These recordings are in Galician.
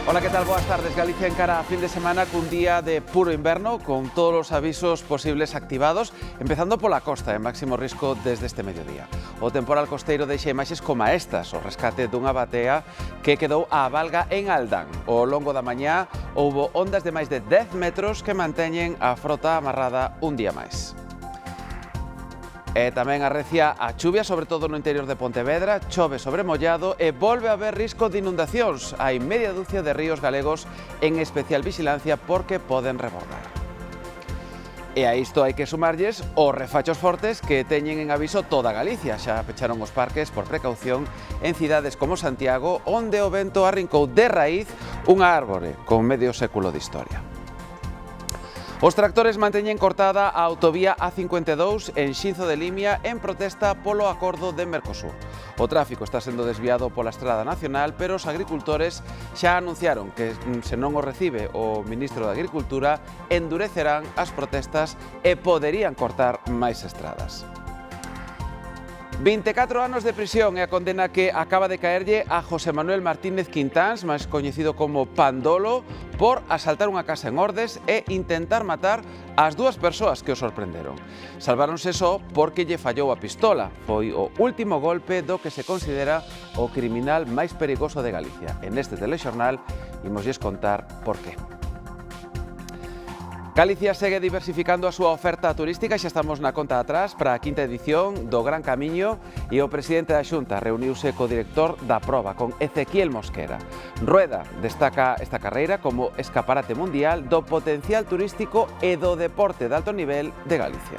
Hola, ¿qué tal? Buenas tardes. Galicia encara a fin de semana cun día de puro inverno, con todos os avisos posibles activados, empezando pola costa, en máximo risco desde este mediodía. O temporal costeiro deixa imaxes como estas, o rescate dunha batea que quedou á valga en Aldán. Ao longo da mañá houbo ondas de máis de 10 metros que manteñen a frota amarrada un día máis. E tamén arrecia a chuvia, sobre todo no interior de Pontevedra, chove sobre mollado e volve a haber risco de inundacións. Hai media dúcia de ríos galegos en especial vixilancia porque poden rebordar. E a isto hai que sumarlles os refachos fortes que teñen en aviso toda Galicia. Xa pecharon os parques por precaución en cidades como Santiago, onde o vento arrincou de raíz unha árbore con medio século de historia. Os tractores manteñen cortada a autovía A52 en Xinzo de Limia en protesta polo acordo de Mercosur. O tráfico está sendo desviado pola Estrada Nacional, pero os agricultores xa anunciaron que se non o recibe o ministro de Agricultura endurecerán as protestas e poderían cortar máis estradas. 24 anos de prisión é a condena que acaba de caerlle a José Manuel Martínez Quintáns, máis coñecido como Pandolo, por asaltar unha casa en Ordes e intentar matar as dúas persoas que o sorprenderon. Salváronse só porque lle fallou a pistola. Foi o último golpe do que se considera o criminal máis perigoso de Galicia. En este telexornal imosles contar por qué. Galicia segue diversificando a súa oferta turística, xa estamos na conta atrás para a quinta edición do Gran Camiño e o presidente da Xunta reuniuse co director da proba, con Ezequiel Mosquera. Rueda destaca esta carreira como escaparate mundial do potencial turístico e do deporte de alto nivel de Galicia.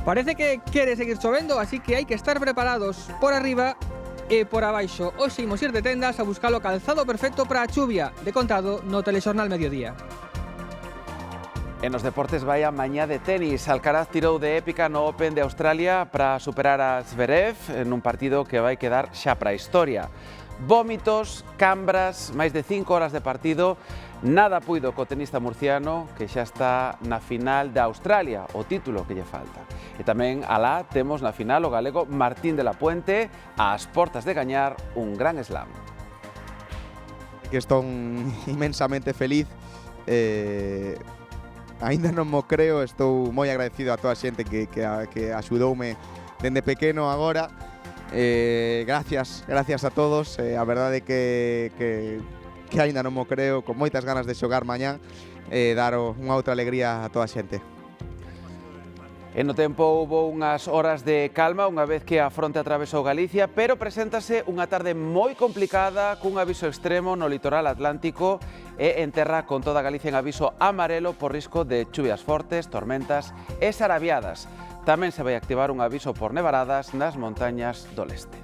Parece que quere seguir chovendo, así que hai que estar preparados por arriba e por abaixo. Hoxe imos ir de tendas a buscar o calzado perfecto para a chuvia, de contado no Telexornal Mediodía. En os deportes vai a mañá de tenis. Alcaraz tirou de épica no Open de Australia para superar a Zverev nun partido que vai quedar xa para a historia. Vómitos, cambras, máis de 5 horas de partido, nada puido co tenista murciano que xa está na final de Australia, o título que lle falta. E tamén alá temos na final o galego Martín de la Puente ás portas de gañar un gran slam. Que estou inmensamente feliz. Ainda non mo creo, estou moi agradecido a toda a xente que axudoume dende pequeno agora. Gracias a todos. A verdade que ainda non mo creo, con moitas ganas de xogar mañá e dar unha outra alegría a toda a xente. E no tempo houbo unhas horas de calma unha vez que a fronte atravesou Galicia, pero preséntase unha tarde moi complicada cun aviso extremo no litoral atlántico e en terra con toda Galicia en aviso amarelo por risco de chuvias fortes, tormentas e sarabiadas. Tamén se vai activar un aviso por nevaradas nas montañas do leste.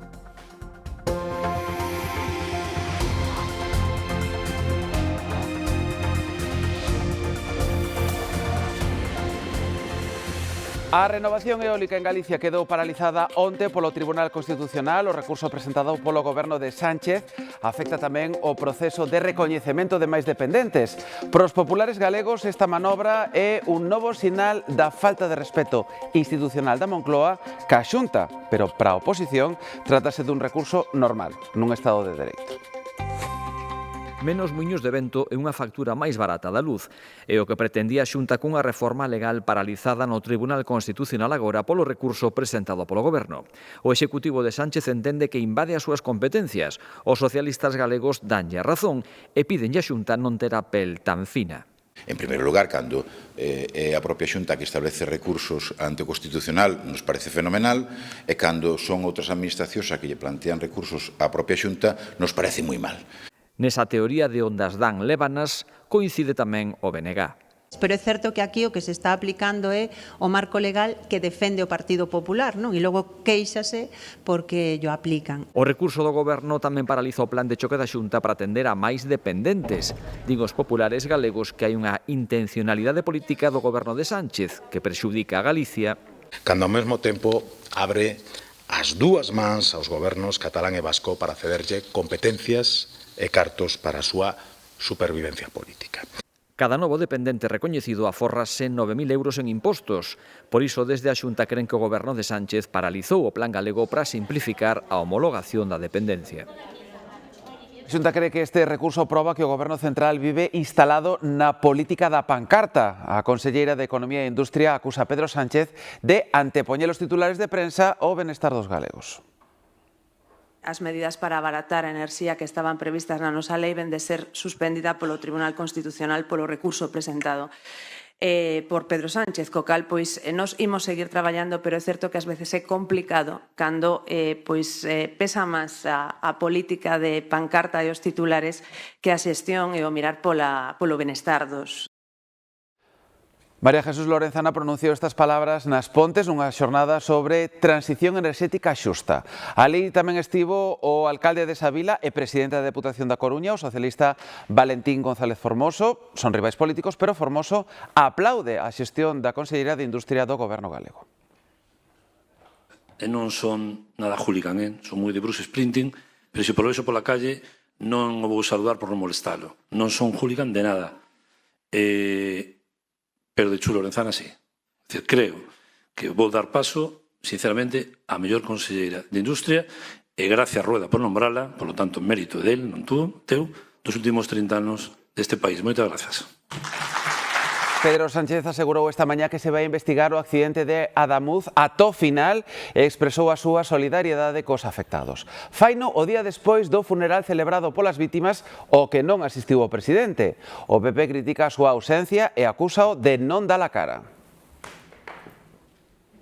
A renovación eólica en Galicia quedou paralizada onte polo Tribunal Constitucional. O recurso presentado polo goberno de Sánchez afecta tamén o proceso de recoñecemento de máis dependentes. Pros populares galegos, esta manobra é un novo sinal da falta de respeto institucional da Moncloa ca Xunta, pero para a oposición trátase dun recurso normal, nun Estado de Dereito. Menos muiños de vento e unha factura máis barata da luz. É o que pretendía a Xunta cunha reforma legal paralizada no Tribunal Constitucional agora polo recurso presentado polo Goberno. O Executivo de Sánchez entende que invade as súas competencias. Os socialistas galegos danlle a razón e pídenlle a Xunta non ter a pel tan fina. En primeiro lugar, cando é a propia Xunta que establece recursos ante o Constitucional, nos parece fenomenal, e cando son outras administracións a que lle plantean recursos á propia Xunta, nos parece moi mal. Nesa teoría de ondas dan lévanas coincide tamén o BNG. Pero é certo que aquí o que se está aplicando é o marco legal que defende o Partido Popular, non? E logo quéixase porque o aplican. O recurso do Goberno tamén paraliza o plan de choque da Xunta para atender a máis dependentes. Digo os populares galegos que hai unha intencionalidade política do Goberno de Sánchez que prexudica a Galicia. Cando ao mesmo tempo abre as dúas mans aos gobernos catalán e vasco para cederlle competencias e cartos para a súa supervivencia política. Cada novo dependente recoñecido afórrase 9.000 euros en impostos. Por iso, desde a Xunta creen que o Goberno de Sánchez paralizou o plan galego para simplificar a homologación da dependencia. A Xunta cree que este recurso proba que o Goberno Central vive instalado na política da pancarta. A conselleira de Economía e Industria acusa a Pedro Sánchez de antepoñer os titulares de prensa ao benestar dos galegos. As medidas para abaratar a enerxía que estaban previstas na nosa lei ven de ser suspendida polo Tribunal Constitucional polo recurso presentado por Pedro Sánchez, co cal pois nos imos seguir traballando, pero é certo que ás veces é complicado cando pesa máis a política de pancarta e os titulares que a xestión e o mirar polo benestar dos. María Jesús Lorenzana pronunciou estas palabras nas Pontes nunha xornada sobre transición enerxética xusta. Ali tamén estivo o alcalde de Sabila e presidente da Deputación da Coruña, o socialista Valentín González Formoso. Son rivais políticos, pero Formoso aplaude a xestión da Conselleira de Industria do Goberno galego. E non son nada hooligan, son moi de Bruce Springsteen, pero se por eso pola calle non o vou saludar por non molestalo. Non son hooligan de nada. Pero de Chu Lorenzana sí. Es decir, creo que vou dar paso, sinceramente, a mellor conselleira de Industria e gracias a Rueda por nombrala, por lo tanto, mérito del, non teu, dos últimos 30 anos deste país. Moitas gracias. Pedro Sánchez asegurou esta mañá que se vai investigar o accidente de Adamuz ata o final e expresou a súa solidariedade cos afectados. Faino o día despois do funeral celebrado polas vítimas ao que non asistiu o presidente. O PP critica a súa ausencia e acúsao de non dar a cara.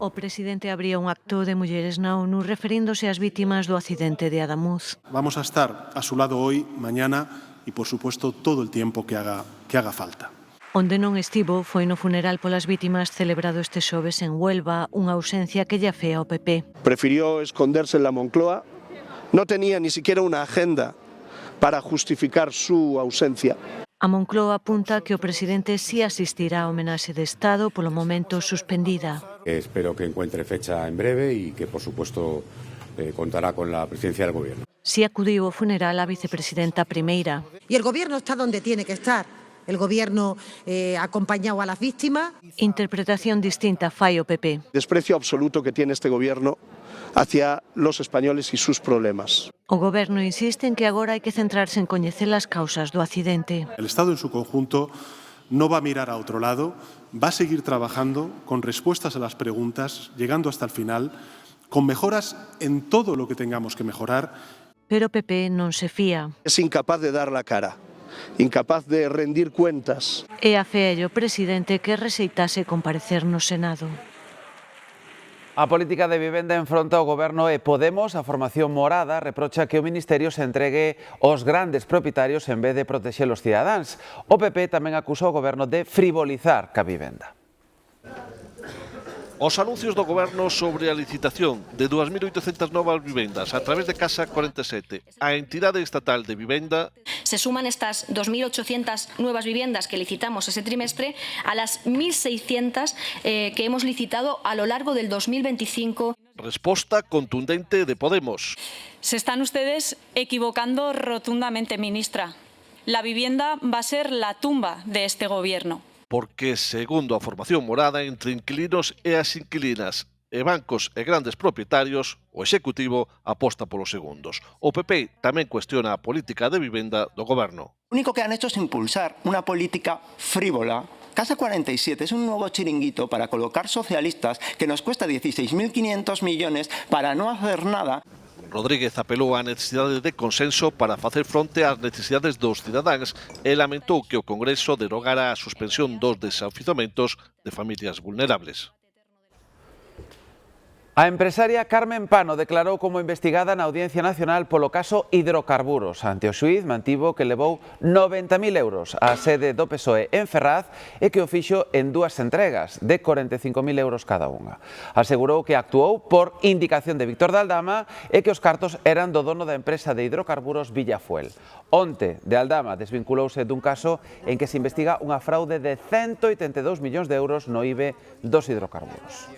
O presidente abría un acto de mulleres na ONU referíndose ás vítimas do accidente de Adamuz. Vamos a estar a su lado hoy, mañana y por supuesto todo el tiempo que haga falta. Onde non estivo foi no funeral polas vítimas celebrado este xoves en Huelva, unha ausencia que lle afea ao PP. Prefirió esconderse en la Moncloa, no tenía ni siquiera una agenda para justificar su ausencia. A Moncloa apunta que o presidente sí asistirá á homenaxe de Estado, polo momento suspendida. Espero que encuentre fecha en breve y que, por supuesto, contará con la presidencia del Gobierno. Sí acudiu ao funeral a vicepresidenta primeira. Y el Gobierno está donde tiene que estar. El Gobierno acompañado a las víctimas. Interpretación distinta fai o PP. Desprecio absoluto que tiene este Gobierno hacia los españoles y sus problemas. O Goberno insiste en que agora hai que centrarse en coñecer as causas do accidente. El Estado en su conjunto no va a mirar a otro lado, va a seguir trabajando con respuestas a las preguntas, llegando hasta el final, con mejoras en todo lo que tengamos que mejorar. Pero o PP non se fía. Es incapaz de dar la cara, incapaz de rendir cuentas. E afeelle o presidente que rexeitase comparecer no Senado. A política de vivenda enfronta o Goberno e Podemos. A formación morada reprocha que o Ministerio se entregue aos grandes propietarios en vez de protexer os cidadáns. O PP tamén acusa o Goberno de frivolizar ca vivenda. Os anuncios do Goberno sobre a licitación de 2.800 novas vivendas a través de Casa 47, a entidade estatal de vivenda. Se suman estas 2.800 nuevas viviendas que licitamos ese trimestre a las 1.600 que hemos licitado a lo largo del 2025. Resposta contundente de Podemos. Se están ustedes equivocando rotundamente, ministra. La vivienda va a ser la tumba de este Gobierno. Porque, segundo a formación morada, entre inquilinos e as inquilinas e bancos e grandes propietarios, o Executivo aposta polos segundos. O PP tamén cuestiona a política de vivenda do Goberno. Lo único que han hecho es impulsar una política frívola. Casa 47 es un nuevo chiringuito para colocar socialistas que nos cuesta 16.500 millones para no hacer nada. Rodríguez apelou á necesidade de consenso para facer fronte ás necesidades dos cidadáns e lamentou que o Congreso derogara a suspensión dos desafiuzamentos de familias vulnerables. A empresaria Carmen Pano declarou como investigada na Audiencia Nacional polo caso Hidrocarburos. Ante o xuíz mantivo que levou 90.000 euros á sede do PSOE en Ferraz e que o fixo en dúas entregas de 45.000 euros cada unha. Asegurou que actuou por indicación de Víctor de Aldama e que os cartos eran do dono da empresa de hidrocarburos Villafuel. Onte, de Aldama desvinculouse dun caso en que se investiga unha fraude de 182 millóns de euros no IBE dos hidrocarburos.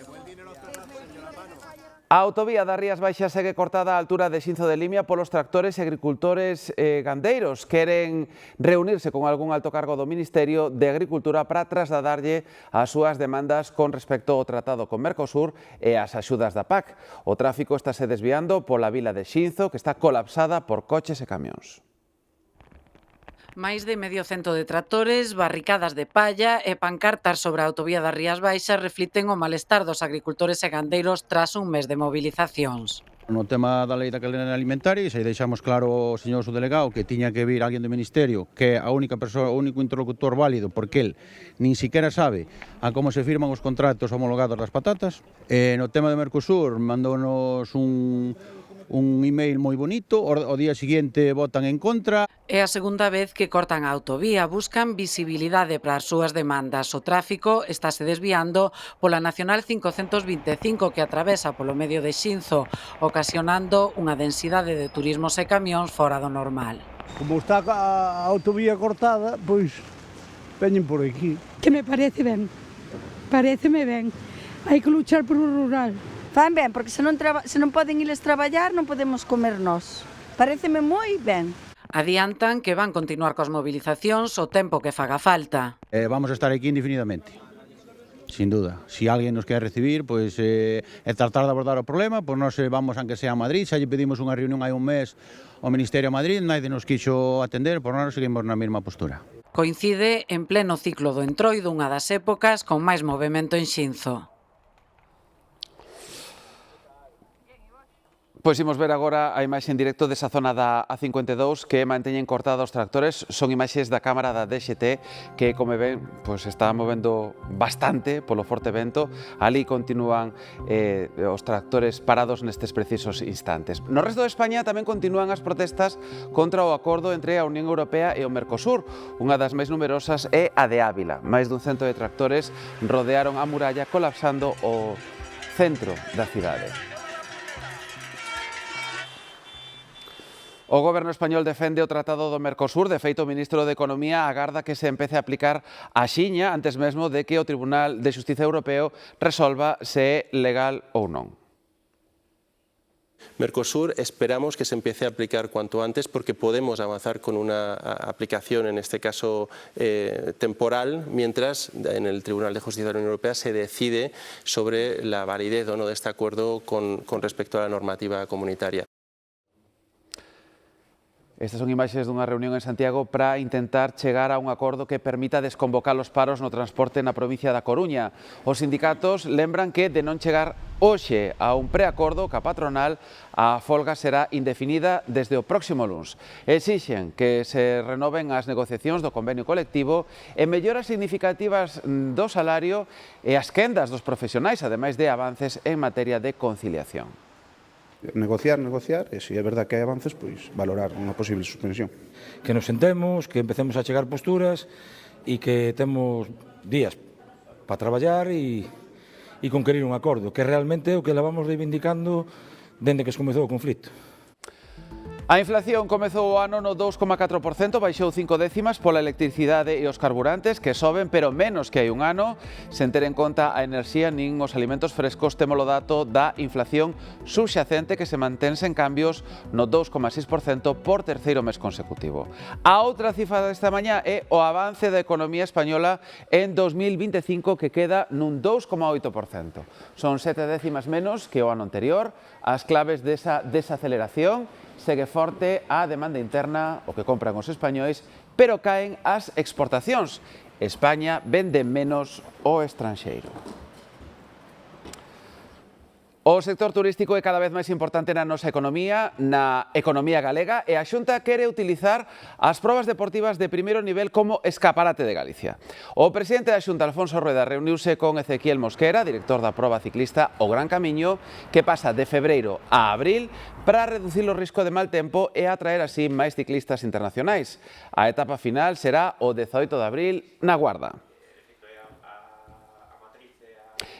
A autovía das Rías Baixas segue cortada á altura de Xinzo de Limia polos tractores e agricultores gandeiros. Queren reunirse con algún alto cargo do Ministerio de Agricultura para trasladarlle as súas demandas con respecto ao tratado con Mercosur e as axudas da PAC. O tráfico estáse desviando pola vila de Xinzo, que está colapsada por coches e camións. Máis de medio cento de tractores, barricadas de palla e pancartas sobre a autovía das Rías Baixas reflicten o malestar dos agricultores e gandeiros tras un mes de mobilizacións. No tema da lei da cadena alimentaria, se deixamos claro ao señor subdelegado que tiña que vir alguén do Ministerio, que é a única persoa, o único interlocutor válido, porque el nin siquiera sabe a como se firman os contratos homologados das patatas. No tema de Mercosur, mandounos un email moi bonito, ao día seguinte votan en contra. É a segunda vez que cortan a autovía, buscan visibilidade para as súas demandas. O tráfico estáse desviando pola Nacional 525 que atravesa polo medio de Xinzo, ocasionando unha densidade de turismos e camións fora do normal. Como está a autovía cortada, pois veñen por aquí. Que me parece ben, pareceme ben. Hai que luchar por o rural. Fan ben, porque se non poden iles traballar non podemos comer nós. Pareceme moi ben. Adiantan que van continuar coas mobilizacións o tempo que faga falta. Vamos a estar aquí indefinidamente, sin duda. Si alguén nos quer recibir, pois é tratar de abordar o problema, pois nós vamos, aunque sea a Madrid, xa lle pedimos unha reunión hai un mes ao Ministerio de Madrid, naide nos quixo atender, pois nós seguimos na mesma postura. Coincide en pleno ciclo do entroido, unha das épocas con máis movimento en Xinzo. Pois imos ver agora a imaxe en directo desa zona da A52 que manteñen cortados os tractores. Son imaxes da cámara da DXT que, como ven, pois está movendo bastante polo forte vento. Ali continúan os tractores parados nestes precisos instantes. No resto de España tamén continúan as protestas contra o acordo entre a Unión Europea e o Mercosur. Unha das máis numerosas é a de Ávila. Máis dun cento de tractores rodearon a muralla colapsando o centro da cidade. O goberno español defende o Tratado do Mercosur. De feito, o ministro de Economía agarda que se empece a aplicar axiña antes mesmo de que o Tribunal de Xustiza Europeo resolva se é legal ou non. Mercosur esperamos que se empiece a aplicar cuanto antes porque podemos avanzar con una aplicación, en este caso temporal, mientras en el Tribunal de Justicia de la Unión Europea se decide sobre la validez o no de este acuerdo con respecto a la normativa comunitaria. Estas son imaxes dunha reunión en Santiago para intentar chegar a un acordo que permita desconvocar os paros no transporte na provincia da Coruña. Os sindicatos lembran que, de non chegar hoxe a un preacordo ca patronal, a folga será indefinida desde o próximo luns. Exixen que se renoven as negociacións do convenio colectivo e melloras significativas do salario e as quendas dos profesionais, ademais de avances en materia de conciliación. Negociar, e se é verdad que hai avances, pois valorar unha posible suspensión. Que nos sentemos, que empecemos a chegar posturas e que temos días para traballar e conquerir un acordo, que realmente é o que levamos reivindicando dende que se comezou o conflito. A inflación comezou o ano no 2,4%, baixou 5 décimas pola electricidade e os carburantes, que soben, pero menos que hai un ano. Sen ter en conta a enerxía nin os alimentos frescos, temos o dato da inflación subxacente que se mantén sen cambios no 2,6% por terceiro mes consecutivo. A outra cifra desta mañá é o avance da economía española en 2025, que queda nun 2,8%. Son 7 décimas menos que o ano anterior. As claves desa desaceleración: segue forte a demanda interna, o que compran os españois, pero caen as exportacións. España vende menos ao estranxeiro. O sector turístico é cada vez máis importante na nosa economía, na economía galega, e a Xunta quere utilizar as probas deportivas de primeiro nivel como escaparate de Galicia. O presidente da Xunta, Alfonso Rueda, reuniuse con Ezequiel Mosquera, director da proba ciclista O Gran Camiño, que pasa de febreiro a abril para reducir o risco de mal tempo e atraer así máis ciclistas internacionais. A etapa final será o 18 de abril na Guarda.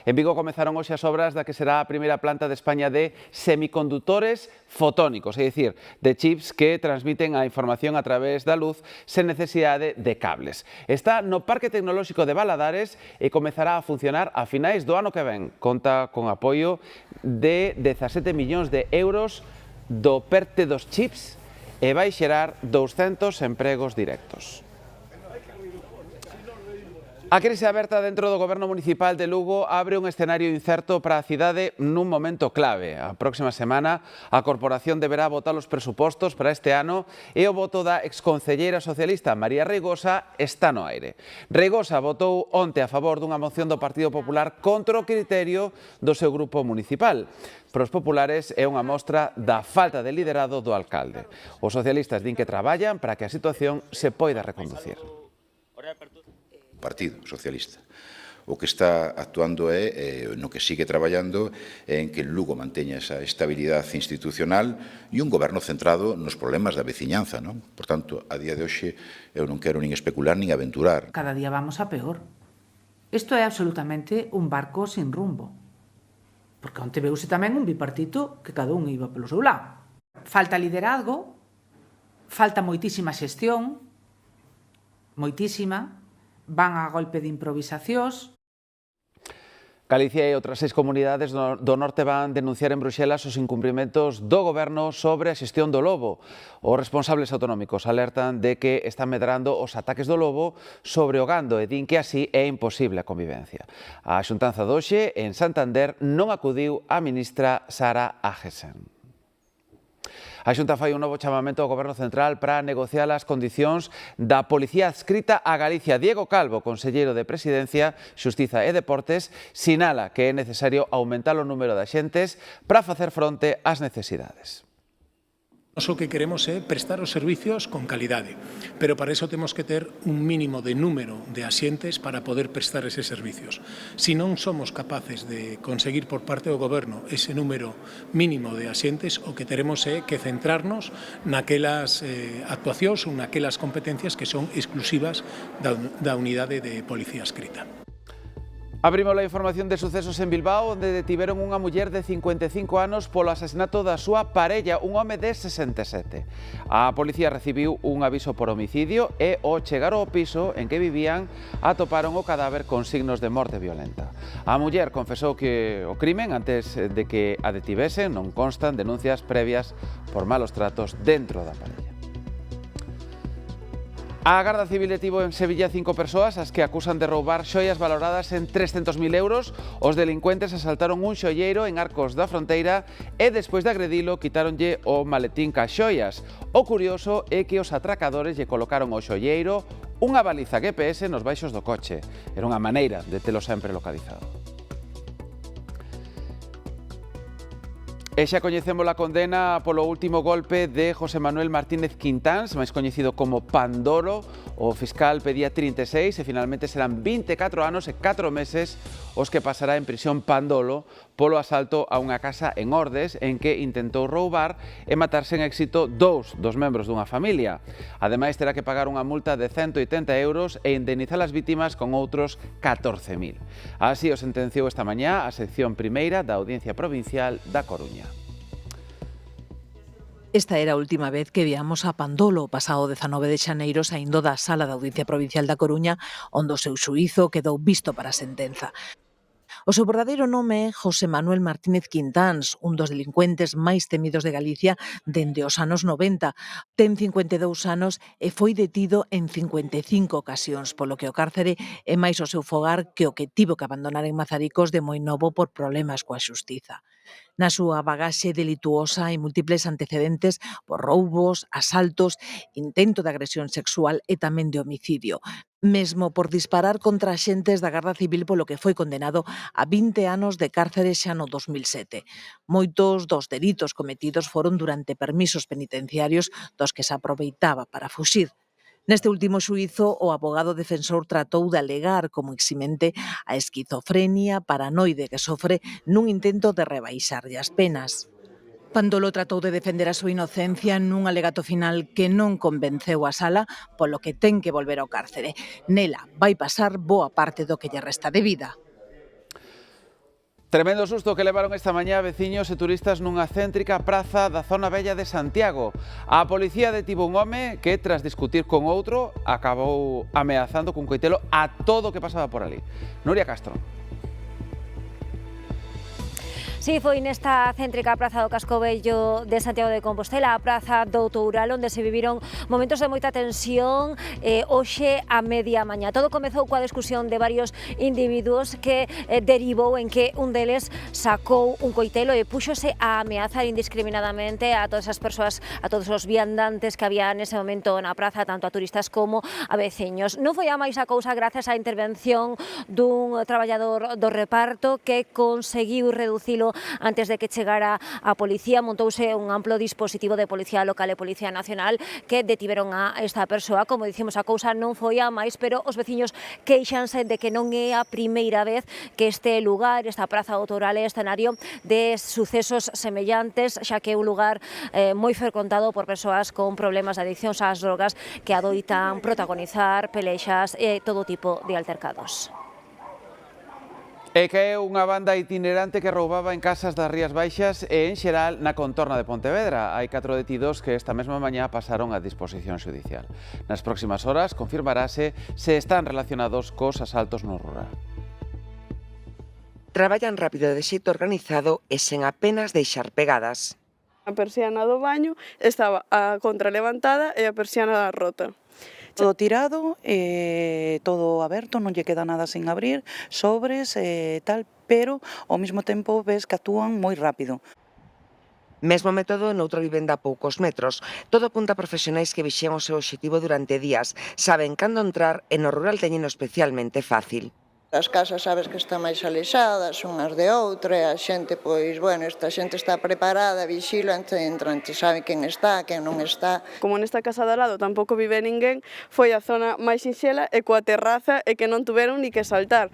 En Vigo comezaron hoxe as obras da que será a primeira planta de España de semicondutores fotónicos, é dicir, de chips que transmiten a información a través da luz sen necesidade de cables. Está no Parque Tecnolóxico de Valadares e comezará a funcionar a finais do ano que ven. Conta con apoio de 17 millóns de euros do PERTE dos chips e vai xerar 200 empregos directos. A crise aberta dentro do Goberno Municipal de Lugo abre un escenario incerto para a cidade nun momento clave. A próxima semana a Corporación deberá votar os presupostos para este ano e o voto da exconcelleira socialista María Reigosa está no aire. Reigosa votou onte a favor dunha moción do Partido Popular contra o criterio do seu grupo municipal. Para os populares é unha mostra da falta de liderado do alcalde. Os socialistas din que traballan para que a situación se poida reconducir. Partido Socialista. O que está actuando no que sigue traballando en que Lugo manteña esa estabilidade institucional e un goberno centrado nos problemas da veciñanza, non? Por tanto, a día de hoxe eu non quero nin especular nin aventurar. Cada día vamos a peor. Isto é absolutamente un barco sin rumbo. Porque onte veuse tamén un bipartito que cada un iba polo seu lado. Falta liderazgo, falta moitísima xestión, moitísima, van a golpe de improvisacións. Galicia e outras 6 comunidades do norte van denunciar en Bruxelas os incumprimentos do goberno sobre a xestión do lobo. Os responsables autonómicos alertan de que están medrando os ataques do lobo sobre o gando e din que así é imposible a convivencia. A xuntanza de hoxe en Santander non acudiu a ministra Sara Agesen. A Xunta fai un novo chamamento ao Goberno Central para negociar as condicións da Policía adscrita a Galicia. Diego Calvo, conselleiro de Presidencia, Xustiza e Deportes, sinala que é necesario aumentar o número de axentes para facer fronte ás necesidades. Nós o que queremos é prestar os servicios con calidade, pero para iso temos que ter un mínimo de número de axentes para poder prestar eses servicios. Se non somos capaces de conseguir por parte do Goberno ese número mínimo de axentes, o que teremos é que centrarnos naquelas actuacións ou naquelas competencias que son exclusivas da unidade de Policía adscrita. Abrimos a información de sucesos en Bilbao, onde detiveron unha muller de 55 anos polo asesinato da súa parella, un home de 67. A policía recibiu un aviso por homicidio e ao chegar ao piso en que vivían atoparon o cadáver con signos de morte violenta. A muller confesou que o crimen antes de que a detivesen, non constan denuncias previas por malos tratos dentro da parella. A Garda Civil detivo en Sevilla 5 persoas as que acusan de roubar xoias valoradas en 300.000 euros. Os delincuentes asaltaron un xoieiro en Arcos da Fronteira e despois de agredilo quitaronlle o maletín cas xoias. O curioso é que os atracadores lle colocaron ao xoieiro unha baliza GPS nos baixos do coche. Era unha maneira de telo sempre localizado. E xa coñecemos a condena polo último golpe de José Manuel Martínez Quintáns, máis coñecido como Pandolo. O fiscal pedía 36 e finalmente serán 24 anos e 4 meses os que pasará en prisión Pandolo polo asalto a unha casa en Ordes en que intentou roubar e matar sen éxito dous dos membros dunha familia. Ademais, terá que pagar unha multa de 180 euros e indemnizar as vítimas con outros 14.000. Así o sentenciou esta mañá a sección primeira da Audiencia Provincial da Coruña. Esta era a última vez que víamos a Pandolo o pasado 19 de xaneiro saindo da Sala da Audiencia Provincial da Coruña, onde o seu xuízo quedou visto para a sentenza. O seu verdadeiro nome é José Manuel Martínez Quintáns, un dos delincuentes máis temidos de Galicia dende os anos 90. Ten 52 anos e foi detido en 55 ocasións, polo que o cárcere é máis o seu fogar que o que tivo que abandonar en Mazaricos de moi novo por problemas coa xustiza. Na súa bagaxe delituosa hai múltiples antecedentes por roubos, asaltos, intento de agresión sexual e tamén de homicidio, mesmo por disparar contra axentes da Garda Civil polo que foi condenado a 20 anos de cárcere xa no 2007. Moitos dos delitos cometidos foron durante permisos penitenciarios dos que se aproveitaba para fuxir. Neste último xuízo, o avogado defensor tratou de alegar como eximente a esquizofrenia paranoide que sofre nun intento de rebaixarlle as penas. Pandolo tratou de defender a súa inocencia nun alegato final que non convenceu a sala, polo que ten que volver ao cárcere. Nela vai pasar boa parte do que lle resta de vida. Tremendo susto que levaron esta mañá veciños e turistas nunha céntrica praza da zona bella de Santiago. A policía detivo un home que, tras discutir con outro, acabou ameazando cun coitelo a todo o que pasaba por ali. Nuria Castro. Si foi nesta céntrica praza do Casco Vello de Santiago de Compostela, a praza do Toural, onde se viviron momentos de moita tensión hoxe a media mañá. Todo comezou coa discusión de varios individuos que derivou en que un deles sacou un coitelo e púxose a ameazar indiscriminadamente a todas as persoas, a todos os viandantes que había nese momento na praza, tanto a turistas como a veciños. Non foi a máis a cousa grazas á intervención dun traballador do reparto que conseguiu reducilo antes de que chegara a policía. Montouse un amplo dispositivo de Policía Local e Policía Nacional que detiveron a esta persoa. Como dicimos, a cousa non foi a máis, pero os veciños queixanse de que non é a primeira vez que este lugar, esta praza do Toural, é escenario de sucesos semellantes, xa que é un lugar moi frecuentado por persoas con problemas de adiccións ás drogas que adoitan protagonizar pelexas e todo tipo de altercados. E que é unha banda itinerante que roubaba en casas das Rías Baixas e en xeral na contorna de Pontevedra. Hai 4 detidos que esta mesma mañá pasaron a disposición xudicial. Nas próximas horas confirmarase se están relacionados cos asaltos no rural. Traballan rápido de xeito organizado e sen apenas deixar pegadas. A persiana do baño estaba a contra levantada e a persiana rota. Todo tirado, todo aberto, non lle queda nada sin abrir, sobres e tal, pero ao mesmo tempo ves que actúan moi rápido. Mesmo método noutra vivenda a poucos metros. Todo apunta a profesionais que vixían o seu obxectivo durante días. Saben cando entrar e no rural teñeno especialmente fácil. As casas sabes que están máis alexadas unhas de outra e a xente, pois, bueno, esta xente está preparada, vixila, entran, sabe quen está, quen non está. Como nesta casa do lado tampouco vive ninguén, foi a zona máis sinxela e coa terraza e que non tuveron ni que saltar.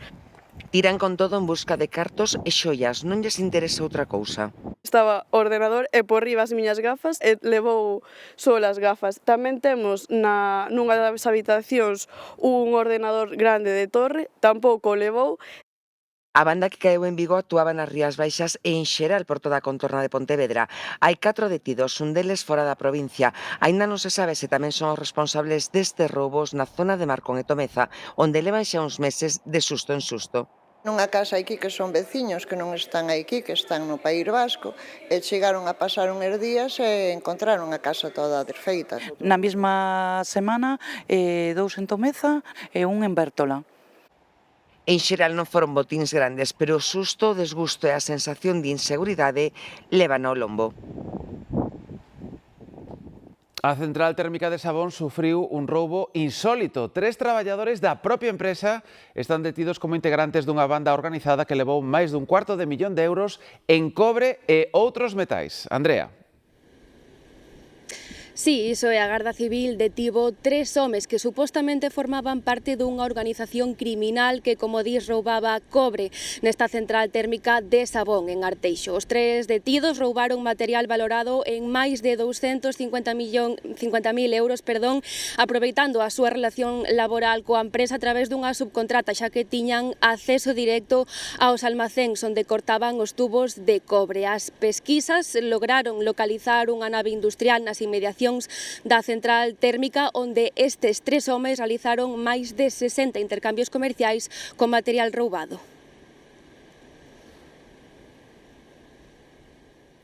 Tiran con todo en busca de cartos e xoias, non lles interesa outra cousa. Estaba o ordenador e por riba as miñas gafas e levou só as gafas. Tamén temos nunha das habitacións un ordenador grande de torre, tampouco levou. A banda que caeu en Vigo actuaba nas Rías Baixas e en xeral por toda a contorna de Pontevedra. Hai 4 detidos, un deles fora da provincia. Aínda non se sabe se tamén son os responsables destes roubos na zona de Marcón e Tomeza, onde levan xa uns meses de susto en susto. Nunha casa aquí que son veciños que non están aquí, que están no País Vasco, e chegaron a pasar uns días e encontraron a casa toda desfeita. Na mesma semana, 2 en Tomeza e un en Bértola. En xeral non foron botíns grandes, pero o susto, o desgusto e a sensación de inseguridade levan ao lombo. A central térmica de Sabón sufriu un roubo insólito. 3 traballadores da propia empresa están detidos como integrantes dunha banda organizada que levou máis dun cuarto de millón de euros en cobre e outros metais. Andrea. Sí, iso é, a Garda Civil detivo 3 homes que supostamente formaban parte dunha organización criminal que, como dis, roubaba cobre nesta central térmica de Sabón, en Arteixo. Os 3 detidos roubaron material valorado en máis de 250.000 euros, aproveitando a súa relación laboral coa empresa a través dunha subcontrata, xa que tiñan acceso directo aos almacéns onde cortaban os tubos de cobre. As pesquisas lograron localizar unha nave industrial nas inmediacións da central térmica onde estes 3 homes realizaron máis de 60 intercambios comerciais con material roubado.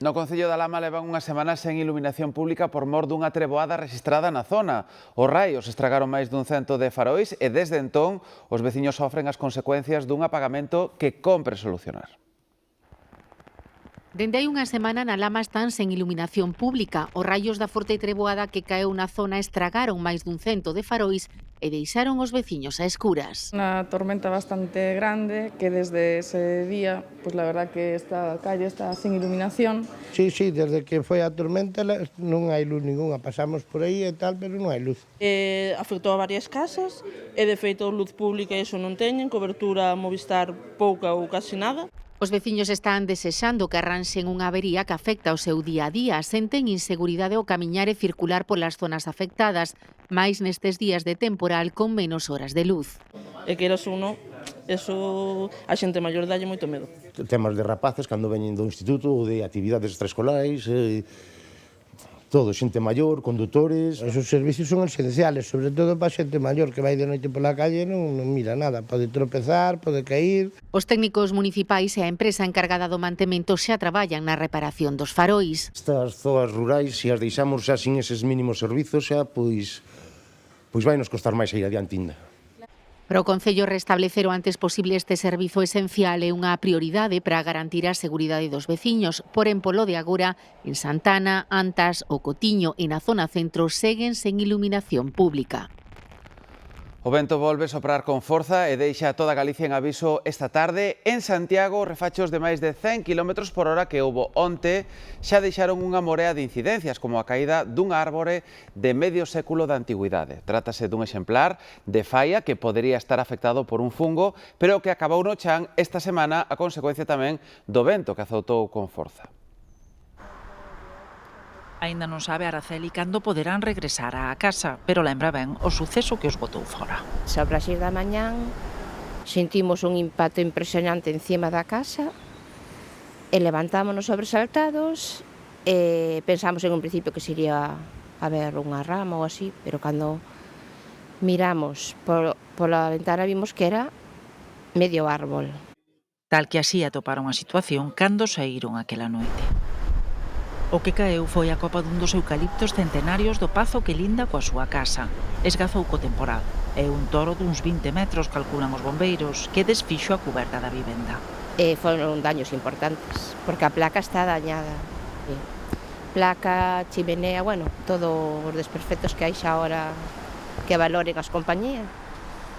No Concello da Lama levan unha semana sen iluminación pública por mor dunha treboada rexistrada na zona. Os raios estragaron máis dun 100 de farois e desde entón os veciños sofren as consecuencias dun apagamento que compre solucionar. Dende hai unha semana na Lama están sen iluminación pública. Os raios da forte treboada que caeu na zona estragaron máis dun 100 de farois e deixaron os veciños a escuras. Unha tormenta bastante grande que desde ese día, pues la verdad que esta calle está sin iluminación. Sí, desde que foi a tormenta non hai luz ninguna, pasamos por aí e tal, pero non hai luz. Afectou a varias casas e de feito luz pública iso non teñen, cobertura Movistar pouca ou casi nada. Os veciños están desexando que arranxen unha avería que afecta o seu día a día. Senten inseguridade ao camiñar e circular polas zonas afectadas, máis nestes días de temporal con menos horas de luz. E que eras uno, eso a xente maior dalle moito medo. Temas de rapaces cando veñen do instituto ou de actividades extraescolares, todo, xente maior, condutores. Esos servicios son esenciales, sobre todo para a xente maior que vai de noite pola calle non mira nada, pode tropezar, pode cair. Os técnicos municipais e a empresa encargada do mantemento xa traballan na reparación dos farois. Estas zoas rurais, se as deixamos xa sin eses mínimos servizos, xa pois vai nos costar máis ir adiante ainda. Para o Concello, restablecer o antes posible este servizo esencial é unha prioridade para garantir a seguridade dos veciños. Porén, polo de agora, en Santana, Antas, o Cotiño e na zona centro seguen sen iluminación pública. O vento volve soprar con forza e deixa toda Galicia en aviso esta tarde. En Santiago, refachos de máis de 100 km por hora que houbo onte xa deixaron unha morea de incidencias, como a caída dun árbore de medio século de antigüidade. Trátase dun exemplar de faia que podería estar afectado por un fungo, pero que acabou no chan esta semana a consecuencia tamén do vento que azotou con forza. Aínda non sabe Araceli cando poderán regresar á casa, pero lembra ben o suceso que os botou fora. Sobre as 6 da mañán sentimos un impacto impresionante encima da casa e levantámonos sobresaltados e pensamos en un principio que se iría a ver unha rama ou así, pero cando miramos pola ventana vimos que era medio árbol. Tal que así atoparon a situación cando saíron aquela noite. O que caeu foi a copa dun dos eucaliptos centenarios do pazo que linda coa súa casa. Esgazou co temporal. É un toro duns 20 metros, calculan os bombeiros, que desfixo a cuberta da vivenda. Foron daños importantes, porque a placa está dañada. Placa, chimenea, bueno, todos os desperfectos que hai xa ahora que valoren as compañías,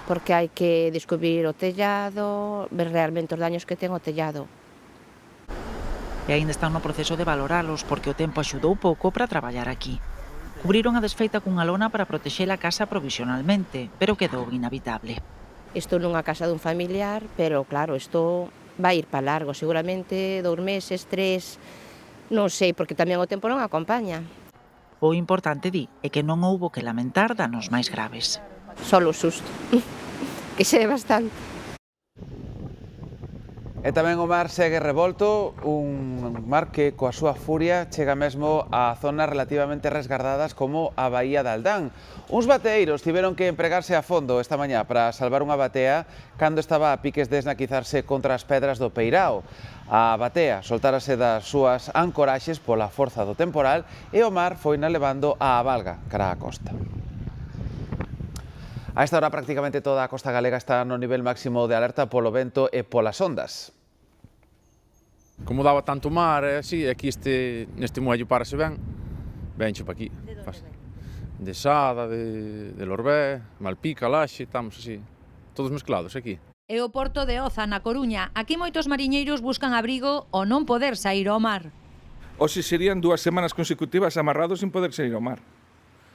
porque hai que descubrir o tellado, ver realmente os daños que ten o tellado. E aínda están no proceso de valoralos porque o tempo axudou pouco para traballar aquí. Cubriron a desfeita cunha lona para protexer a casa provisionalmente, pero quedou inhabitable. Estou nunha casa dun familiar, pero claro, isto vai ir para largo, seguramente 2 meses, 3, non sei, porque tamén o tempo non acompaña. O importante, di, é que non houbo que lamentar danos máis graves. Solo o susto, que xe é bastante. E tamén o mar segue revolto, un mar que coa súa furia chega mesmo a zonas relativamente resgardadas como a Baía de Aldán. Uns bateeiros tiveron que empregarse a fondo esta mañá para salvar unha batea cando estaba a piques de esnaquizarse contra as pedras do Peirao. A batea soltárase das súas ancoraxes pola forza do temporal e o mar foina levando a valga cara á costa. A esta hora prácticamente toda a costa galega está no nivel máximo de alerta polo vento e polas ondas. Como daba tanto mar, así, aquí neste muello parase ben, vencho para aquí. De Sada, de Lorbé, Malpica, Laxe, estamos así, todos mezclados aquí. E o porto de Oza, na Coruña. Aquí moitos mariñeiros buscan abrigo o non poder saír ao mar. Hoxe serían 2 semanas consecutivas amarrados sin poder saír ao mar.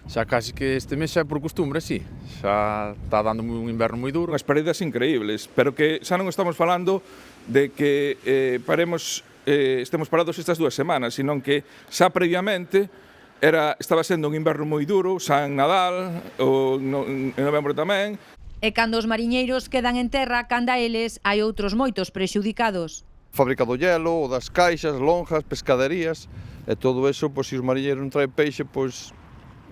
Xa casi que este mes xa é por costumbre, sí. Xa está dando un inverno moi duro. Unhas pérdidas increíbles, pero que xa non estamos falando de que estemos parados estas 2 semanas, sino que xa previamente estaba sendo un inverno moi duro, xa en Nadal, en novembro tamén. E cando os mariñeiros quedan en terra, canda eles, hai outros moitos prexudicados. Fábrica do hielo, das caixas, lonjas, pescaderías, e todo eso, pois, se os mariñeiros non traen peixe, pois,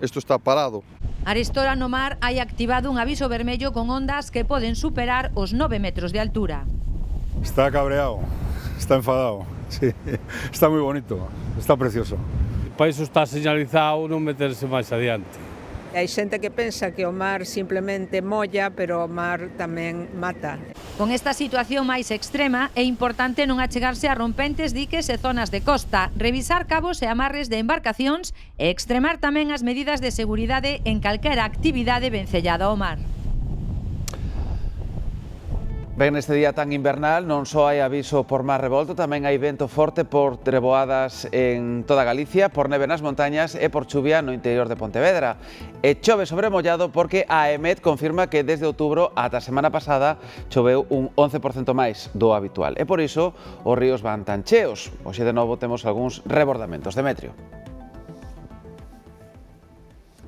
isto está parado. Arestora no mar hai activado un aviso vermello con ondas que poden superar os 9 metros de altura. Está cabreado, está enfadado, sí. Está moi bonito, está precioso. Para iso está señalizado non meterse máis adiante. Hai xente que pensa que o mar simplemente molla, pero o mar tamén mata. Con esta situación máis extrema, é importante non achegarse a rompentes, diques e zonas de costa, revisar cabos e amarres de embarcacións e extremar tamén as medidas de seguridade en calquera actividade vencellada ao mar. Ben, neste día tan invernal non só hai aviso por mar revolto, tamén hai vento forte por treboadas en toda Galicia, por neve nas montañas e por chuvia no interior de Pontevedra. E chove sobre mollado porque a EMET confirma que desde outubro ata a semana pasada choveu un 11% máis do habitual. E por iso os ríos van tan cheos. Hoxe de novo temos algúns rebordamentos. Demetrio.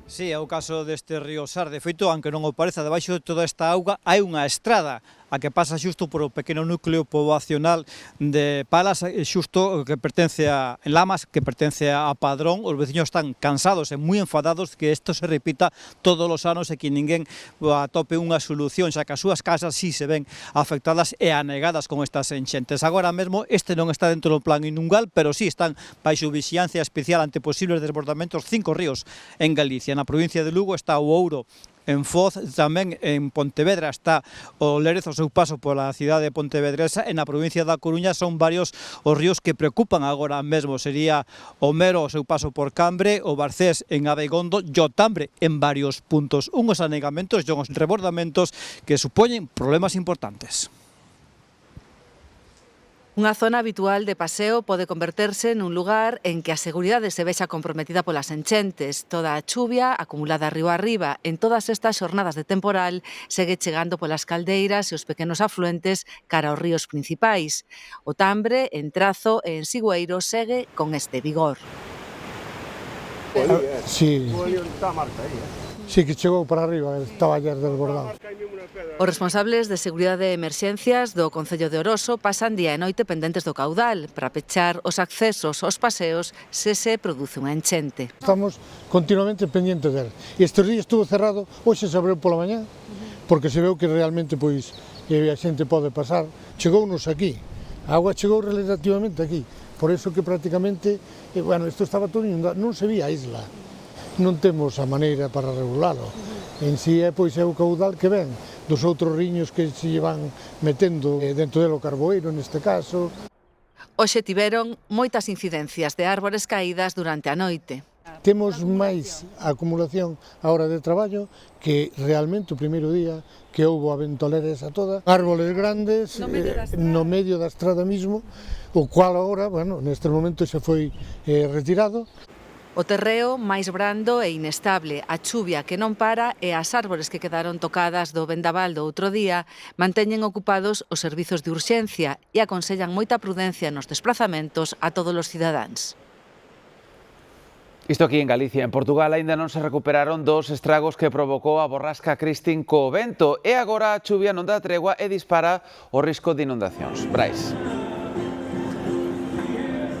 Sí, é o caso deste río Sar. De feito, aunque non o pareza, debaixo de toda esta auga hai unha estrada. a que pasa xusto por o pequeno núcleo poboacional de Palas, xusto que pertence a Lamas, que pertence a Padrón. Os veciños están cansados e moi enfadados que isto se repita todos os anos e que ninguén atope unha solución, xa que as súas casas sí se ven afectadas e anegadas con estas enchentes. Agora mesmo este non está dentro do plan inungal, pero sí están baixo vixilancia especial ante posibles desbordamentos 5 ríos en Galicia. Na provincia de Lugo está o Ouro, en Foz, tamén en Pontevedra está o Lérez, o seu paso pola cidade de Pontevedresa, e na provincia da Coruña son varios os ríos que preocupan agora mesmo. Sería o Mero, o seu paso por Cambre, o Barcés en Abegondo, e o Tambre en varios puntos. Unhos anegamentos e unhos rebordamentos que supoñen problemas importantes. Unha zona habitual de paseo pode converterse nun lugar en que a seguridade se vexa comprometida polas enchentes. Toda a chuvia, acumulada río arriba en todas estas xornadas de temporal, segue chegando polas caldeiras e os pequenos afluentes cara aos ríos principais. O Tambre, en Trazo e en Sigüeiro segue con este vigor. Sí. Sí, que chegou para arriba, estaba ayer desbordado. Os responsables de seguridade e emerxencias do Concello de Oroso pasan día e noite pendentes do caudal para pechar os accesos aos paseos se se produce unha enchente. Estamos continuamente pendientes del. Estes días estuvo cerrado, hoxe se abriu pola mañá, porque se veu que realmente pois a xente pode pasar. Chegounos aquí, a agua chegou relativamente aquí, por eso que prácticamente, bueno, isto estaba todo inundado, non se vía a isla. Non temos a maneira para regulalo. En si pois é o caudal que ven dos outros riños que se van metendo dentro do Carboeiro neste caso. Hoxe tiveron moitas incidencias de árbores caídas durante a noite. Temos máis acumulación a hora de traballo que realmente o primeiro día que houbo a ventolera esa toda. Árboles grandes no medio da estrada mismo, o cual agora, bueno, neste momento se foi retirado. O terreo máis brando e inestable, a chuvia que non para e as árbores que quedaron tocadas do vendaval do outro día manteñen ocupados os servizos de urxencia e aconsellan moita prudencia nos desplazamentos a todos os cidadáns. Isto aquí en Galicia. En Portugal aínda non se recuperaron dos estragos que provocou a borrasca Christine co vento e agora a chuvia non dá tregua e dispara o risco de inundacións. Brais.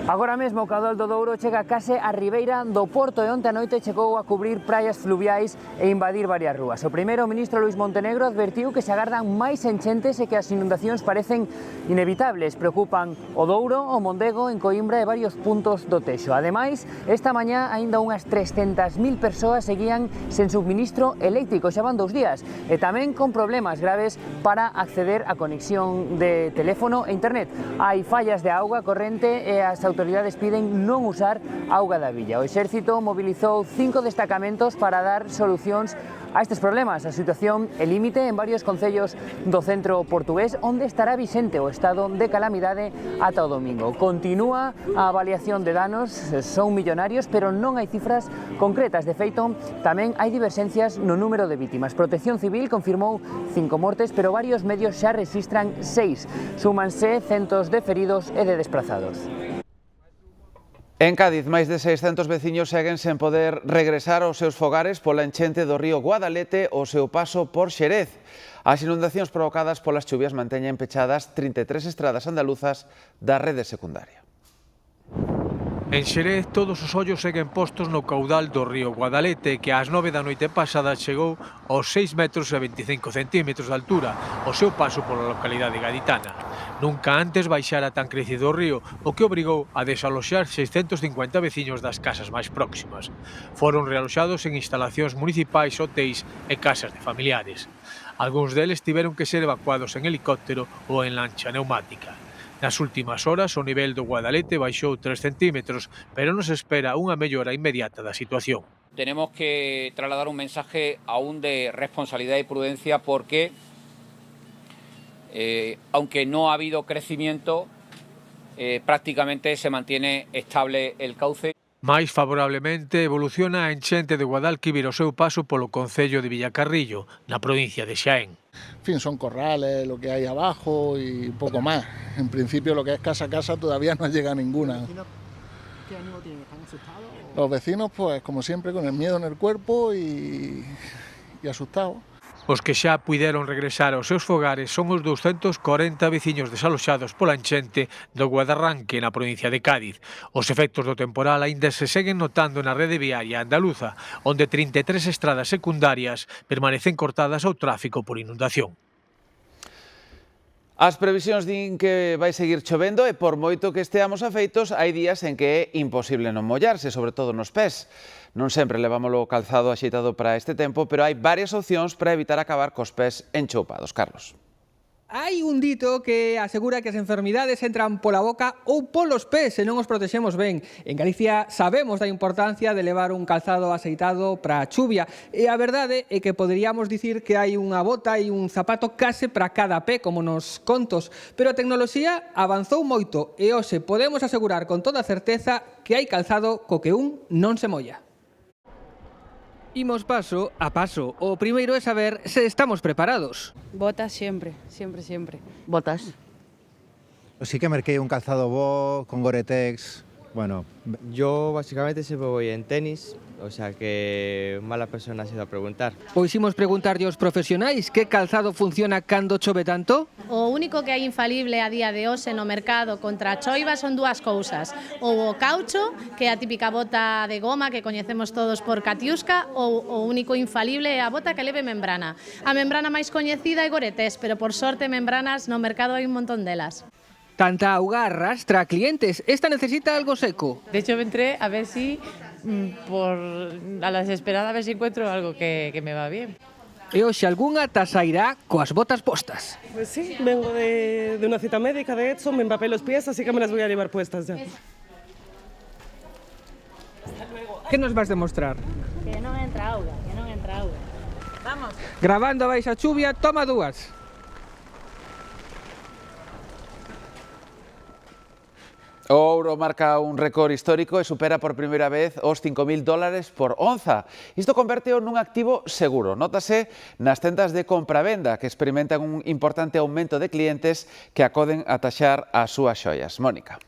Agora mesmo o caudal do Douro chega case á ribeira do Porto e onte a noite chegou a cubrir praias fluviais e invadir varias rúas. O primeiro ministro Luís Montenegro advertiu que se agardan máis enchentes e que as inundacións parecen inevitables. Preocupan o Douro, o Mondego, en Coimbra e varios puntos do Texo. Ademais, esta mañá aínda unhas 300.000 persoas seguían sen suministro eléctrico, xa van 2 días, e tamén con problemas graves para acceder á conexión de teléfono e internet. Hai fallas de auga corrente e as autoridades piden non usar auga da villa. O Exército mobilizou 5 destacamentos para dar solucións a estes problemas. A situación é límite en varios concellos do centro portugués, onde estará vixente o estado de calamidade ata o domingo. Continúa a avaliación de danos, son millonarios, pero non hai cifras concretas. De feito, tamén hai diverxencias no número de vítimas. Protección Civil confirmou 5 mortes, pero varios medios xa registran 6. Súmanse centos de feridos e de desplazados. En Cádiz, máis de 600 veciños seguen sen poder regresar aos seus fogares pola enchente do río Guadalete ao seu paso por Xerez. As inundacións provocadas polas chuvias manteñen pechadas 33 estradas andaluzas da rede secundaria. En Xerez, todos os ollos seguen postos no caudal do río Guadalete, que ás 9 da noite pasada chegou aos 6 metros e 25 centímetros de altura, o seu paso pola localidade gaditana. Nunca antes baixara tan crecido o río, o que obrigou a desaloxar 650 veciños das casas máis próximas. Foron realoxados en instalacións municipais, hotéis e casas de familiares. Algúns deles tiveron que ser evacuados en helicóptero ou en lancha neumática. Nas últimas horas, o nivel do Guadalete baixou 3 centímetros, pero non se espera unha mellora inmediata da situación. Tenemos que trasladar un mensaje aún de responsabilidad y prudencia porque, aunque no ha habido crecimiento, prácticamente se mantiene estable el cauce. Máis favorablemente evoluciona a enchente de Guadalquivir ao seu paso polo concello de Villacarrillo, na provincia de Xaén. En fin, son corrales, lo que hay abajo y poco más. En principio lo que es casa a casa todavía no llega ninguna. ¿Qué ánimo tienen? ¿Están asustados? Los vecinos, pues como siempre, con el miedo en el cuerpo y asustados. Os que xa puideron regresar aos seus fogares son os 240 veciños desaloxados pola enchente do Guadarranque na provincia de Cádiz. Os efectos do temporal aínda se seguen notando na rede viaria andaluza, onde 33 estradas secundarias permanecen cortadas ao tráfico por inundación. As previsións din que vai seguir chovendo e por moito que esteamos afeitos, hai días en que é imposible non mollarse, sobre todo nos pés. Non sempre levámoslo calzado axeitado para este tempo, pero hai varias opcións para evitar acabar cos pés enchoupados. Carlos. Hai un dito que asegura que as enfermidades entran pola boca ou polos pés se non os protexemos ben. En Galicia sabemos da importancia de levar un calzado axeitado para a chuvia e a verdade é que poderíamos dicir que hai unha bota e un zapato case para cada pé, como nos contos. Pero a tecnoloxía avanzou moito e hoxe podemos asegurar con toda certeza que hai calzado co que un non se molla. Imos paso a paso. O primeiro é saber se estamos preparados. Botas siempre, siempre, siempre. Botas. Sí que merquei un calzado bo, con Gore-Tex. Bueno, yo básicamente siempre voy en tenis, o sea que mala persona ha sido a preguntar. Pois imos preguntarlle aos profesionais que calzado funciona cando chove tanto? O único que hai infalible a día de hoxe no mercado contra a choiva son dúas cousas. Ou o caucho, que é a típica bota de goma que coñecemos todos por Katiuska, ou o único infalible é a bota que leve membrana. A membrana máis coñecida é Gore-Tex, pero por sorte membranas no mercado hai un montón delas. Tanta auga arrastra a clientes. Esta necesita algo seco. De hecho, entré a ver si, a la desesperada, a ver si encuentro algo que me va bien. E hoxe algunha tasairá coas botas postas. Pues sí, vengo de una cita médica, de hecho, me empapé los pies, así que me las voy a llevar puestas ya. Que nos vas demostrar? Que non entra auga, que non entra auga. Vamos. Gravando a baixa chuvia, toma dúas. O ouro marca un récord histórico e supera por primeira vez os $5.000 por onza. Isto convérteo nun activo seguro. Nótase nas tendas de compra-venda que experimentan un importante aumento de clientes que acoden a taxar as súas xoias. Mónica.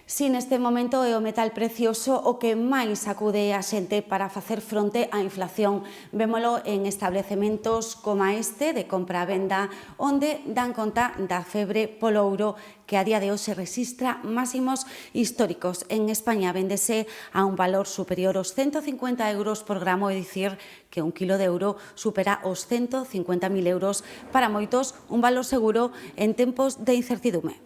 Si neste momento é o metal precioso o que máis acude a xente para facer fronte á inflación. Vémolo en establecementos como este de compra-venda, onde dan conta da febre polo ouro que a día de hoxe rexistra máximos históricos. En España véndese a un valor superior aos 150 euros por gramo, é dicir que un kilo de ouro supera os 150.000 euros, para moitos un valor seguro en tempos de incertidume.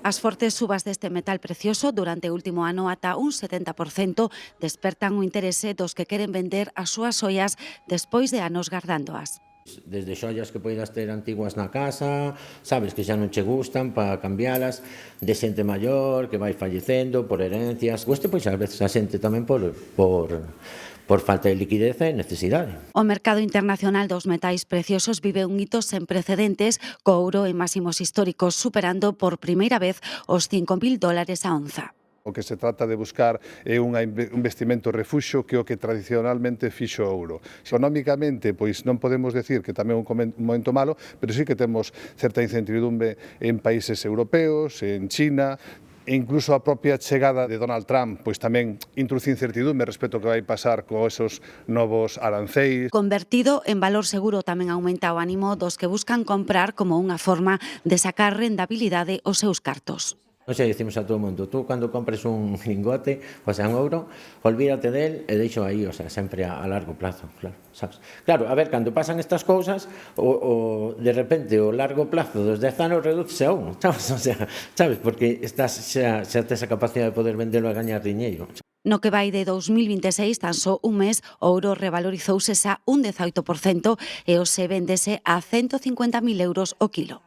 As fortes subas deste metal precioso durante o último ano ata un 70% despertan o interese dos que queren vender as súas xoias despois de anos gardándoas. Desde xollas que poidas ter antiguas na casa, sabes que xa non che gustan para cambialas, de xente maior que vai fallecendo por herencias, pois ás veces a xente tamén por falta de liquidez e necesidade. O mercado internacional dos metais preciosos vive un hito sen precedentes, co ouro en máximos históricos, superando por primeira vez os $5.000 a onza. O que se trata de buscar é un investimento refuxo que é o que tradicionalmente fixo o ouro. Económicamente, pois non podemos decir que tamén é un momento malo, pero sí que temos certa incertidumbre en países europeos, en China, e incluso a propia chegada de Donald Trump pois tamén introduce incertidume respecto ao que vai pasar con esos novos aranceis. Convertido en valor seguro tamén aumenta o ánimo dos que buscan comprar como unha forma de sacar rendabilidade aos seus cartos. Non sei, dicimos a todo o mundo, tú cando compres un lingote, o sea, un ouro, olvídate del e deixo aí, o sea, sempre a largo plazo, claro, sabes? Claro, a ver, cando pasan estas cousas, de repente o largo plazo dos 10 anos reduce a 1, sabes? O sea, sabes, porque estás xa tes a capacidade de poder vendelo e gañar diñeiro. No que vai de 2026, tan só un mes, o ouro revalorizouse xa un 18% e hoxe véndese a 150.000 euros o kilo.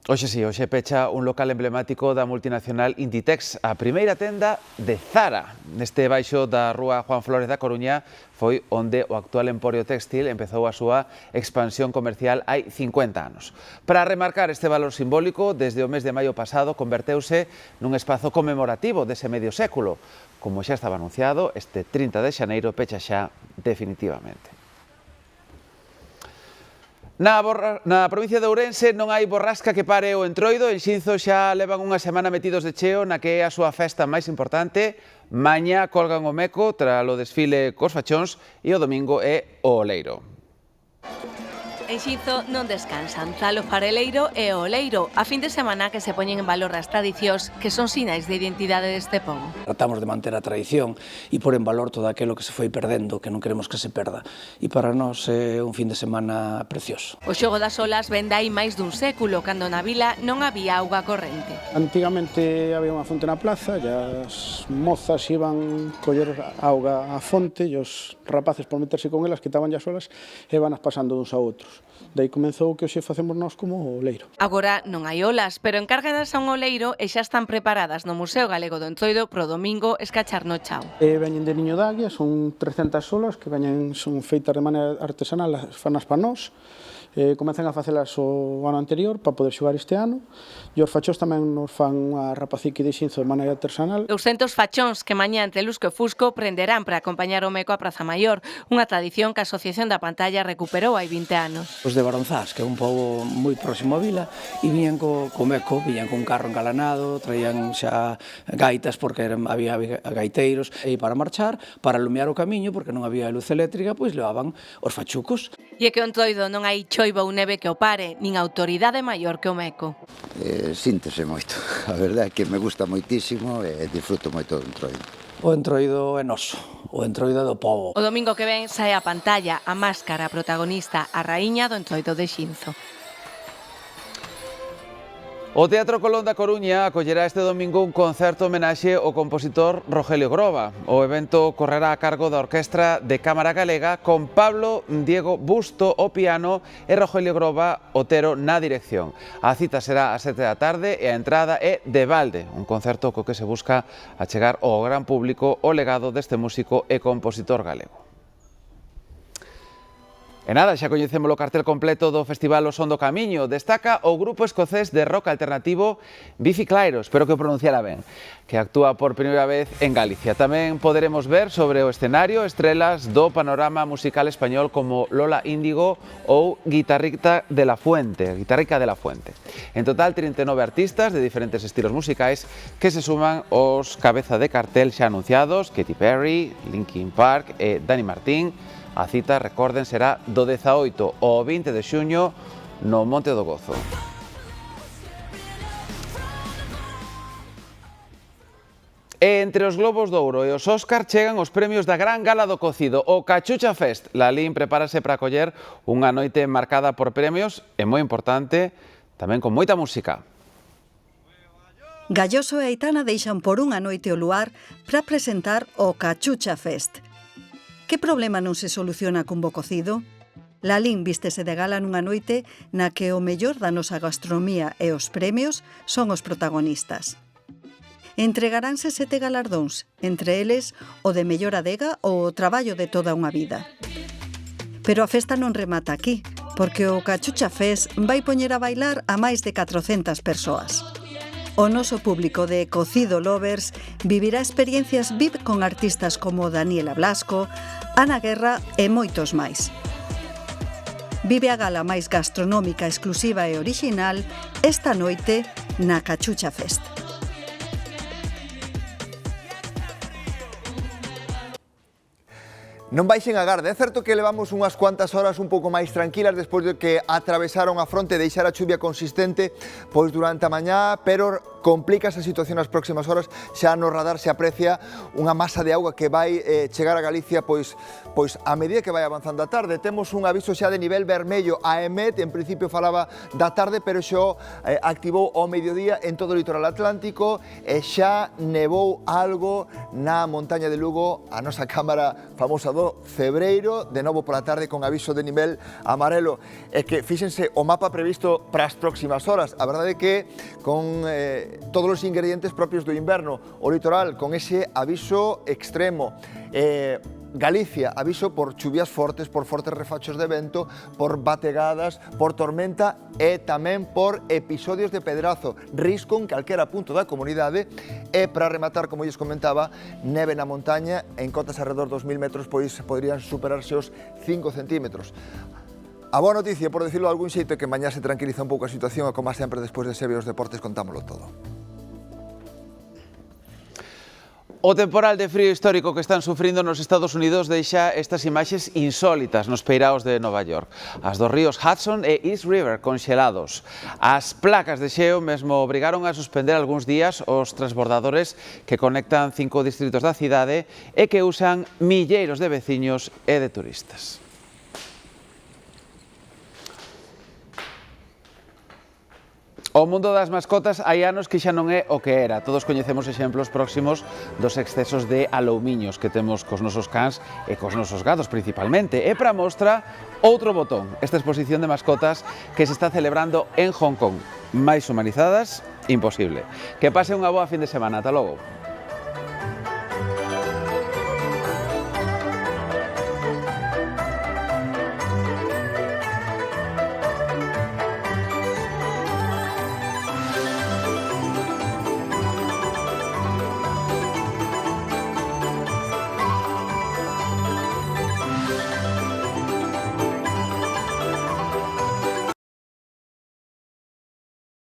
Hoxe sí, hoxe pecha un local emblemático da multinacional Inditex, a primeira tenda de Zara. Neste baixo da rúa Juan Flores da Coruña foi onde o actual emporio textil empezou a súa expansión comercial hai 50 anos. Para remarcar este valor simbólico, desde o mes de maio pasado converteuse nun espazo conmemorativo dese medio século. Como xa estaba anunciado, este 30 de xaneiro pecha xa definitivamente. Na provincia de Ourense non hai borrasca que pare o Entroido. En Xinzo xa levan unha semana metidos de cheo na que é a súa festa máis importante. Mañá colgan o meco tras o desfile cos fachóns e o domingo é o Oleiro. En Xinzo non descansan, tal o fareleiro e o oleiro, a fin de semana que se poñen en valor as tradicións que son sinais de identidade deste pobo. Tratamos de manter a tradición e pôr en valor todo aquilo que se foi perdendo, que non queremos que se perda. E para nós é un fin de semana precioso. O xogo das olas ven dai máis dun século, cando na vila non había auga corrente. Antigamente había unha fonte na plaza, e as mozas iban coller auga á fonte e os rapaces por meterse con elas quitaban as olas e van as pasando duns a outros. Daí comenzou o que hoxe facemos nós como o oleiro. Agora non hai olas, pero encárgadas a un oleiro e xa están preparadas no Museo Galego do Entroido pro domingo escachar no chao. Veñen de Niño de Águia, son 300 olas que son feitas de maneira artesanal, fanas para nós. Comezan a facelas o ano anterior para poder xogar este ano e os fachós tamén nos fan unha rapacique de Xinzo de maneira artesanal. 200 fachóns que mañá entre Lusco e Fusco prenderán para acompañar o meco a Praza Maior, unha tradición que a Asociación da Pantalla recuperou hai 20 anos. Os de Baronzás, que é un pobo moi próximo a vila, e viñan co meco, viñan con carro engalanado, traían xa gaitas porque había gaiteiros, e para marchar, para iluminar o camiño, porque non había luz eléctrica, pois levaban os fachucos. E é que o Entroido non hai choiva ou neve que o pare, nin autoridade maior que o meco. Síntese moito, a verdade é que me gusta moitísimo e disfruto moito do Entroido. O Entroido é noso, o Entroido do pobo. O domingo que ven sae a pantalla a máscara protagonista, a raíña do Entroido de Xinzo. O Teatro Colón da Coruña acollerá este domingo un concerto homenaxe ao compositor Rogelio Groba. O evento correrá a cargo da Orquestra de Cámara Galega con Pablo Diego Busto ao piano e Rogelio Groba Otero na dirección. A cita será ás 7 da tarde e a entrada é de balde, un concerto co que se busca achegar ao gran público o legado deste músico e compositor galego. E nada, xa coñecemos o cartel completo do Festival O Son do Camiño. Destaca o grupo escocés de rock alternativo Biffy Clyro, espero que o pronunciara ben, que actúa por primeira vez en Galicia. Tamén poderemos ver sobre o escenario estrelas do panorama musical español como Lola Índigo ou Guitarrica de la Fuente. En total, 39 artistas de diferentes estilos musicais que se suman aos cabeza de cartel xa anunciados, Katy Perry, Linkin Park e Dani Martín. A cita, recorden, será do 18 ao 20 de xuño no Monte do Gozo. E entre os Globos de Ouro e os Óscar chegan os premios da gran gala do cocido, o Cachucha Fest. Lalín prepárase para acoller unha noite marcada por premios e, moi importante, tamén con moita música. Galloso e Aitana deixan por unha noite o luar para presentar o Cachucha Fest. Que problema non se soluciona cun bo cocido? Lalín vístese de gala nunha noite na que o mellor da nosa gastronomía e os premios son os protagonistas. Entregaránse 7 galardóns, entre eles o de mellor adega ou o traballo de toda unha vida. Pero a festa non remata aquí, porque o Cachucha Fest vai poñer a bailar a máis de 400 persoas. O noso público de Cocido Lovers vivirá experiencias VIP con artistas como Daniela Blasco, Ana Guerra e moitos máis. Vive a gala máis gastronómica, exclusiva e orixinal esta noite na Cachucha Fest. Non baixen a garda, é certo que levamos unhas cuantas horas un pouco máis tranquilas despois de que atravesaron a fronte e deixara a chuvia consistente pois durante a mañá, pero complica esa situación nas próximas horas. Xa no radar se aprecia unha masa de auga que vai chegar a Galicia pois a medida que vai avanzando a tarde. Temos un aviso xa de nivel vermello a EMET, en principio falaba da tarde, pero xa activou ao mediodía en todo o litoral atlántico e xa nevou algo na montaña de Lugo, a nosa cámara famosa do Cebreiro, de novo pola tarde con aviso de nivel amarelo. É que fíxense o mapa previsto para as próximas horas. A verdade é que con todos os ingredientes propios do inverno, o litoral con ese aviso extremo, Galicia, aviso por chuvias fortes, por fortes refachos de vento, por bategadas, por tormenta e tamén por episodios de pedrazo, risco en calquera punto da comunidade. E para rematar, como lles comentaba, neve na montaña, en cotas alrededor dos 1000 metros, pois poderían superarse os 5 centímetros. A boa noticia, por decirlo de algún xeito, é que mañá se tranquiliza un pouco a situación e, como sempre, despois de Sevilla os deportes, contámoslo todo. O temporal de frío histórico que están sufrindo nos Estados Unidos deixa estas imaxes insólitas nos peiraos de Nova York. As dos ríos Hudson e East River conxelados. As placas de xeo mesmo obrigaron a suspender algúns días os transbordadores que conectan 5 distritos da cidade e que usan milleiros de veciños e de turistas. O mundo das mascotas hai anos que xa non é o que era. Todos coñecemos exemplos próximos dos excesos de aloumiños que temos cos nosos cans e cos nosos gatos principalmente. E para mostra, outro botón, esta exposición de mascotas que se está celebrando en Hong Kong. Máis humanizadas, imposible. Que pase unha boa fin de semana. Ata logo.